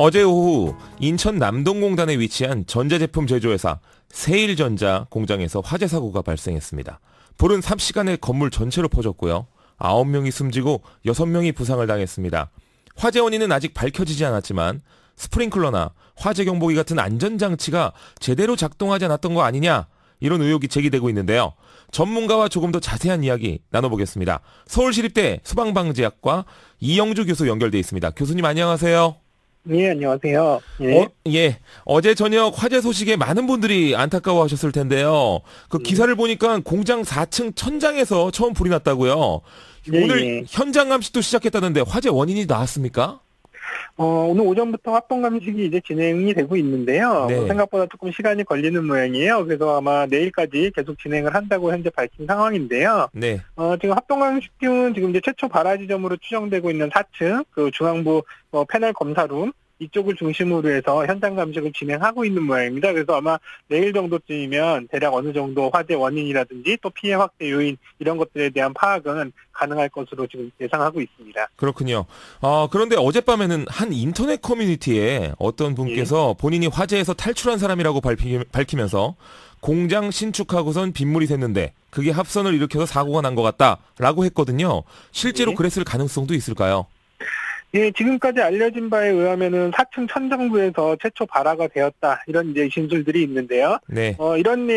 어제 오후 인천 남동공단에 위치한 전자제품 제조회사 세일전자 공장에서 화재 사고가 발생했습니다. 불은 삽시간에 건물 전체로 퍼졌고요. 9명이 숨지고 6명이 부상을 당했습니다. 화재 원인은 아직 밝혀지지 않았지만 스프링클러나 화재 경보기 같은 안전장치가 제대로 작동하지 않았던 거 아니냐, 이런 의혹이 제기되고 있는데요. 전문가와 조금 더 자세한 이야기 나눠보겠습니다. 서울시립대 소방방지학과 이영주 교수 연결돼 있습니다. 교수님 안녕하세요. 예, 안녕하세요. 예. 어제 저녁 화재 소식에 많은 분들이 안타까워하셨을 텐데요. 그 기사를 보니까 공장 4층 천장에서 처음 불이 났다고요. 예, 오늘 예. 현장 감식도 시작했다는데 화재 원인이 나왔습니까? 오늘 오전부터 합동 감식이 이제 진행이 되고 있는데요. 네. 생각보다 조금 시간이 걸리는 모양이에요. 그래서 아마 내일까지 계속 진행을 한다고 현재 밝힌 상황인데요. 네. 지금 합동 감식팀은 지금 이제 최초 발화 지점으로 추정되고 있는 4층 그 중앙부 패널 검사룸 이쪽을 중심으로 해서 현장 감식을 진행하고 있는 모양입니다. 그래서 아마 내일 정도쯤이면 대략 어느 정도 화재 원인이라든지 또 피해 확대 요인 이런 것들에 대한 파악은 가능할 것으로 지금 예상하고 있습니다. 그렇군요. 그런데 어젯밤에는 한 인터넷 커뮤니티에 어떤 분께서 본인이 화재에서 탈출한 사람이라고 밝히면서 공장 신축하고선 빗물이 샜는데 그게 합선을 일으켜서 사고가 난 것 같다라고 했거든요. 실제로 그랬을 가능성도 있을까요? 예, 지금까지 알려진 바에 의하면은 4층 천정부에서 최초 발화가 되었다, 이런 이제 진술들이 있는데요. 네. 이런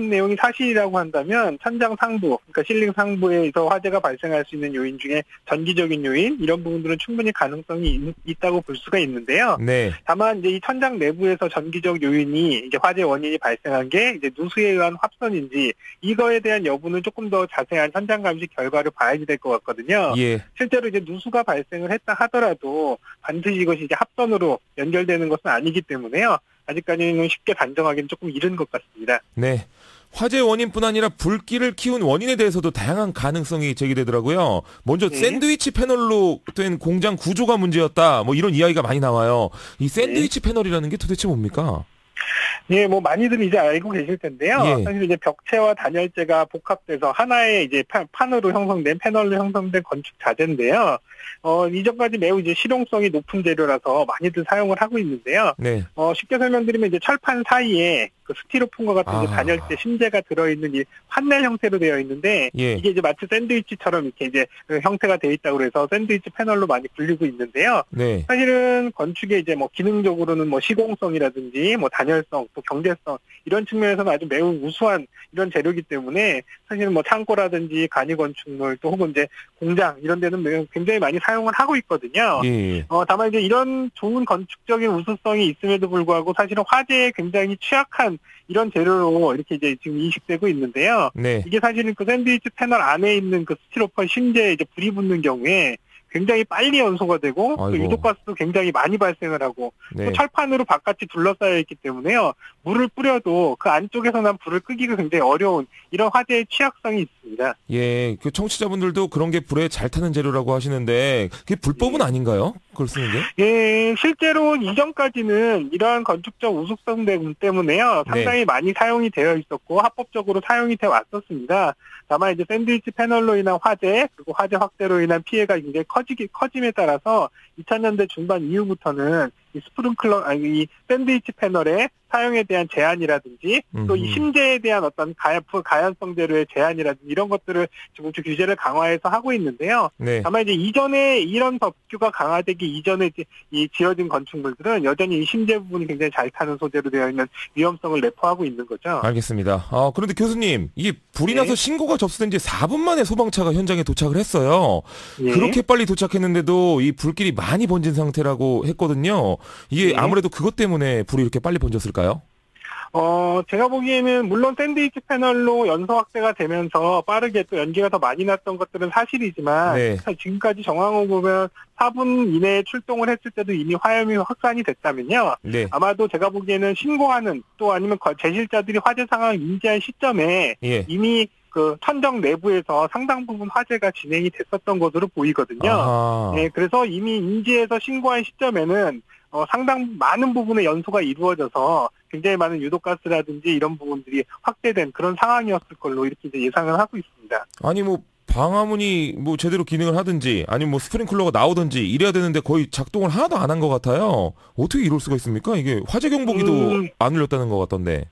내용이 사실이라고 한다면 천장 상부, 그러니까 실링 상부에서 화재가 발생할 수 있는 요인 중에 전기적인 요인 이런 부분들은 충분히 가능성이 있다고 볼 수가 있는데요. 네. 다만 이제 이 천장 내부에서 전기적 요인이 이제 화재 원인이 발생한 게 이제 누수에 의한 합선인지 이거에 대한 여부는 조금 더 자세한 현장 감식 결과를 봐야 될 것 같거든요. 예. 실제로 이제 누수가 발생을 했다 하더라도 반드시 이것이 이제 합선으로 연결되는 것은 아니기 때문에요. 아직까지는 쉽게 단정하기는 조금 이른 것 같습니다. 네. 화재 원인뿐 아니라 불길을 키운 원인에 대해서도 다양한 가능성이 제기되더라고요. 먼저 네. 샌드위치 패널로 된 공장 구조가 문제였다, 뭐 이런 이야기가 많이 나와요. 이 샌드위치 패널이라는 게 도대체 뭡니까? 예, 뭐 많이들 이제 알고 계실 텐데요. 예. 사실 이제 벽체와 단열재가 복합돼서 하나의 이제 판으로 형성된 패널로 형성된 건축 자재인데요. 이전까지 매우 이제 실용성이 높은 재료라서 많이들 사용을 하고 있는데요. 네. 쉽게 설명드리면 이제 철판 사이에 그 스티로폼과 같은 이제 단열재 심재가 들어있는 이 판넬 형태로 되어 있는데 예. 이게 이제 마치 샌드위치처럼 이렇게 이제 그 형태가 되어 있다고 해서 샌드위치 패널로 많이 불리고 있는데요. 네. 사실은 건축에 이제 뭐 기능적으로는 뭐 시공성이라든지 뭐 단열성 또 경제성 이런 측면에서는 아주 매우 우수한 이런 재료이기 때문에 사실은 뭐 창고라든지 간이 건축물 또 혹은 이제 공장 이런 데는 매우 굉장히 많이 사용을 하고 있거든요. 예. 다만 이제 이런 좋은 건축적인 우수성이 있음에도 불구하고 사실은 화재에 굉장히 취약한 이런 재료로 이렇게 이제 지금 인식되고 있는데요. 네. 이게 사실은 그 샌드위치 패널 안에 있는 그 스티로폼 심재에 이제 불이 붙는 경우에 굉장히 빨리 연소가 되고 또 아이고. 유독가스도 굉장히 많이 발생을 하고 네. 또 철판으로 바깥이 둘러싸여 있기 때문에요. 물을 뿌려도 그 안쪽에서 난 불을 끄기가 굉장히 어려운 이런 화재의 취약성이 있습니다. 예, 그 청취자분들도 그런 게 불에 잘 타는 재료라고 하시는데 그게 불법은 아닌가요? 그걸 쓰는 게? 예, 실제로 이전까지는 이러한 건축적 우수성 때문에요. 상당히 많이 사용이 되어 있었고 합법적으로 사용이 되어 왔었습니다. 다만 이제 샌드위치 패널로 인한 화재 그리고 화재 확대로 인한 피해가 굉장히 커짐에 따라서 2000년대 중반 이후부터는 이 샌드위치 패널의 사용에 대한 제한이라든지 또 이 심재에 대한 어떤 가연성 재료의 제한이라든지 이런 것들을 지금 규제를 강화해서 하고 있는데요. 네. 다만 이제 이전에 이런 법규가 강화되기 이전에 이제 이 지어진 건축물들은 여전히 이 심재 부분이 굉장히 잘 타는 소재로 되어 있는 위험성을 내포하고 있는 거죠. 알겠습니다. 그런데 교수님, 이게 불이 네. 나서 신고가 접수된 지 4분 만에 소방차가 현장에 도착을 했어요. 예. 그렇게 빨리 도착했는데도 이 불길이 많이 번진 상태라고 했거든요. 이게 네. 아무래도 그것 때문에 불이 이렇게 빨리 번졌을까요? 제가 보기에는 물론 샌드위치 패널로 연소 확대가 되면서 빠르게 또 연기가 더 많이 났던 것들은 사실이지만 네. 지금까지 정황을 보면 4분 이내에 출동을 했을 때도 이미 화염이 확산이 됐다면요. 네. 아마도 제가 보기에는 신고하는 또 아니면 제실자들이 화재 상황을 인지한 시점에 예. 이미 그 천정 내부에서 상당 부분 화재가 진행이 됐었던 것으로 보이거든요. 아하. 네, 그래서 이미 인지해서 신고한 시점에는 상당 많은 부분의 연소가 이루어져서 굉장히 많은 유독가스라든지 이런 부분들이 확대된 그런 상황이었을 걸로 이렇게 이제 예상을 하고 있습니다. 아니 뭐 방화문이 뭐 제대로 기능을 하든지 아니면 뭐 스프링클러가 나오든지 이래야 되는데 거의 작동을 하나도 안 한 것 같아요. 어떻게 이럴 수가 있습니까? 이게 화재 경보기도 안 울렸다는 것 같던데.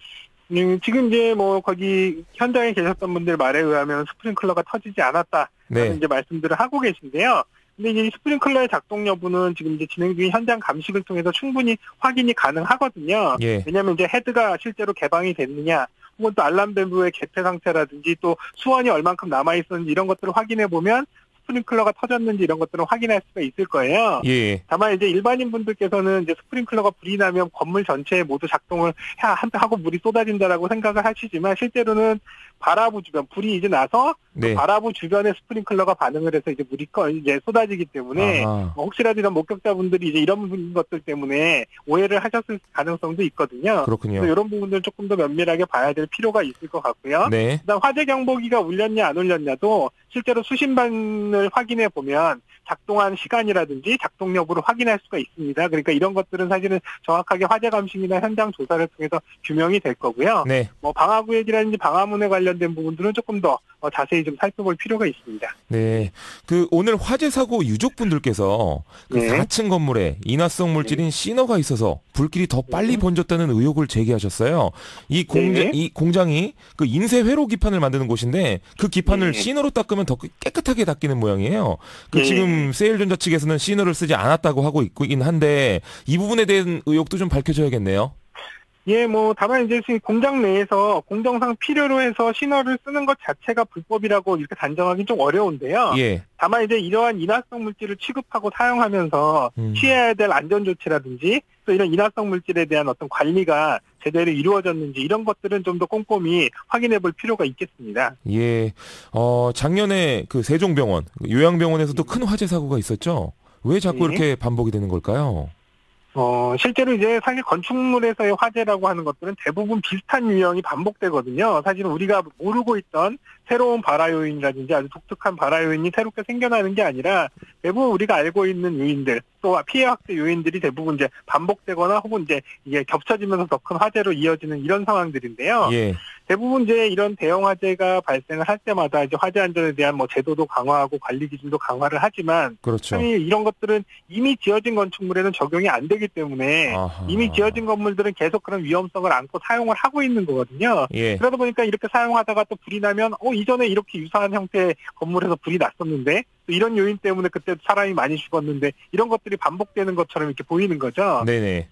지금 이제 뭐 거기 현장에 계셨던 분들 말에 의하면 스프링클러가 터지지 않았다라는 네. 이제 말씀들을 하고 계신데요. 근데 이제 스프링클러의 작동 여부는 지금 이제 진행 중인 현장 감식을 통해서 충분히 확인이 가능하거든요. 예. 왜냐하면 이제 헤드가 실제로 개방이 됐느냐, 혹은 또 알람 밸브의 개폐 상태라든지 또 수원이 얼만큼 남아 있었는지 이런 것들을 확인해 보면 스프링클러가 터졌는지 이런 것들을 확인할 수가 있을 거예요. 예. 다만 이제 일반인 분들께서는 이제 스프링클러가 불이 나면 건물 전체에 모두 작동을 하고 물이 쏟아진다라고 생각을 하시지만 실제로는 바라부 주변 불이 이제 나서 네. 바라부 주변에 스프링클러가 반응을 해서 이제 물이 이제 쏟아지기 때문에 혹시라도 이런 목격자분들이 이제 이런 것들 때문에 오해를 하셨을 가능성도 있거든요. 그렇군요. 그래서 이런 부분들 조금 더 면밀하게 봐야 될 필요가 있을 것 같고요. 네. 그다음 화재 경보기가 울렸냐 안 울렸냐도 실제로 수신반을 확인해 보면 작동한 시간이라든지 작동 여부를 확인할 수가 있습니다. 그러니까 이런 것들은 사실은 정확하게 화재 감식이나 현장 조사를 통해서 규명이 될 거고요. 네. 뭐 방화구역이라든지 방화문에 관련된 부분들은 조금 더 자세히 좀 살펴볼 필요가 있습니다. 네. 그 오늘 화재 사고 유족분들께서 그 네. 4층 건물에 인화성 물질인 시너가 있어서 불길이 더 빨리 번졌다는 의혹을 제기하셨어요. 이 공장이 그 인쇄 회로 기판을 만드는 곳인데 그 기판을 시너로 닦으면 더 깨끗하게 닦이는 모양이에요. 그 지금 세일전자 측에서는 시너를 쓰지 않았다고 하고 있긴 한데 이 부분에 대한 의혹도 좀 밝혀져야겠네요. 예, 뭐 다만 이제 공장 내에서 공정상 필요로 해서 신호를 쓰는 것 자체가 불법이라고 이렇게 단정하기 좀 어려운데요. 예. 다만 이제 이러한 인화성 물질을 취급하고 사용하면서 취해야 될 안전 조치라든지 또 이런 인화성 물질에 대한 어떤 관리가 제대로 이루어졌는지 이런 것들은 좀 더 꼼꼼히 확인해 볼 필요가 있겠습니다. 예. 작년에 그 세종병원, 요양병원에서도 큰 화재 사고가 있었죠. 왜 자꾸 이렇게 반복이 되는 걸까요? 실제로 이제 사실 건축물에서의 화재라고 하는 것들은 대부분 비슷한 유형이 반복되거든요. 사실은 우리가 모르고 있던 새로운 발화 요인이라든지 아주 독특한 발화 요인이 새롭게 생겨나는 게 아니라 대부분 우리가 알고 있는 요인들 또 피해 확대 요인들이 대부분 이제 반복되거나 혹은 이제 이게 겹쳐지면서 더 큰 화재로 이어지는 이런 상황들인데요. 예. 대부분 이제 이런 대형 화재가 발생을 할 때마다 이제 화재 안전에 대한 뭐 제도도 강화하고 관리 기준도 강화를 하지만 그렇죠. 이런 것들은 이미 지어진 건축물에는 적용이 안 되기 때문에 이미 지어진 건물들은 계속 그런 위험성을 안고 사용을 하고 있는 거거든요. 예. 그러다 보니까 이렇게 사용하다가 또 불이 나면 이전에 이렇게 유사한 형태의 건물에서 불이 났었는데 또 이런 요인 때문에 그때 사람이 많이 죽었는데 이런 것들이 반복되는 것처럼 이렇게 보이는 거죠. 네네.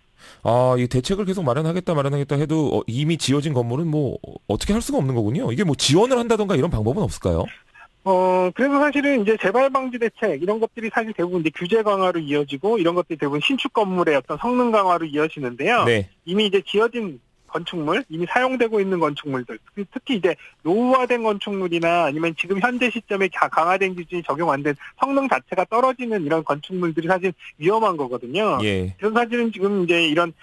이 대책을 계속 마련하겠다 해도 이미 지어진 건물은 뭐 어떻게 할 수가 없는 거군요. 이게 뭐 지원을 한다던가 이런 방법은 없을까요? 그래서 사실은 이제 재발 방지 대책 이런 것들이 사실 대부분 이제 규제 강화로 이어지고 이런 것들이 대부분 신축 건물의 어떤 성능 강화로 이어지는데요. 네. 이미 이제 지어진 건축물, 이미 사용되고 있는 건축물들, 특히 이제 노후화된 건축물이나 아니면 지금 현재 시점에 강화된 기준이 적용 안 된 성능 자체가 떨어지는 이런 건축물들이 사실 위험한 거거든요. 예. 그래서 사실은 지금 이제 이런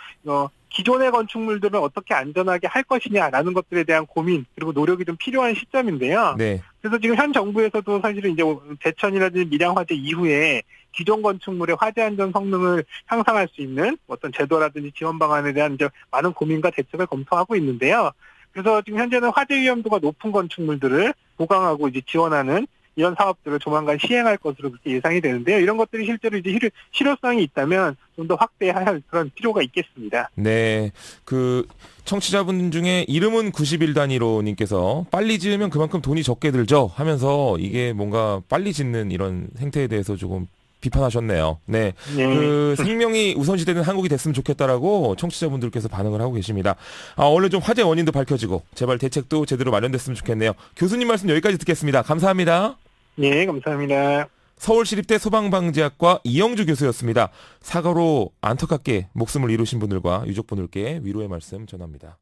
기존의 건축물들은 어떻게 안전하게 할 것이냐라는 것들에 대한 고민 그리고 노력이 좀 필요한 시점인데요. 네. 그래서 지금 현 정부에서도 사실은 이제 대천이라든지 밀양 화재 이후에 기존 건축물의 화재 안전 성능을 향상할 수 있는 어떤 제도라든지 지원 방안에 대한 이제 많은 고민과 대책을 검토하고 있는데요. 그래서 지금 현재는 화재 위험도가 높은 건축물들을 보강하고 이제 지원하는 이런 사업들을 조만간 시행할 것으로 그렇게 예상이 되는데요. 이런 것들이 실제로 이제 실효성이 있다면 좀 더 확대할 그런 필요가 있겠습니다. 네. 그 청취자분 중에 이름은 91단위로님께서 빨리 지으면 그만큼 돈이 적게 들죠 하면서 이게 뭔가 빨리 짓는 이런 행태에 대해서 조금 비판하셨네요. 네. 그 생명이 우선시되는 한국이 됐으면 좋겠다라고 청취자분들께서 반응을 하고 계십니다. 오늘 좀 화재 원인도 밝혀지고 제발 대책도 제대로 마련됐으면 좋겠네요. 교수님 말씀 여기까지 듣겠습니다. 감사합니다. 네, 감사합니다. 서울시립대 소방방지학과 이영주 교수였습니다. 사고로 안타깝게 목숨을 잃으신 분들과 유족분들께 위로의 말씀 전합니다.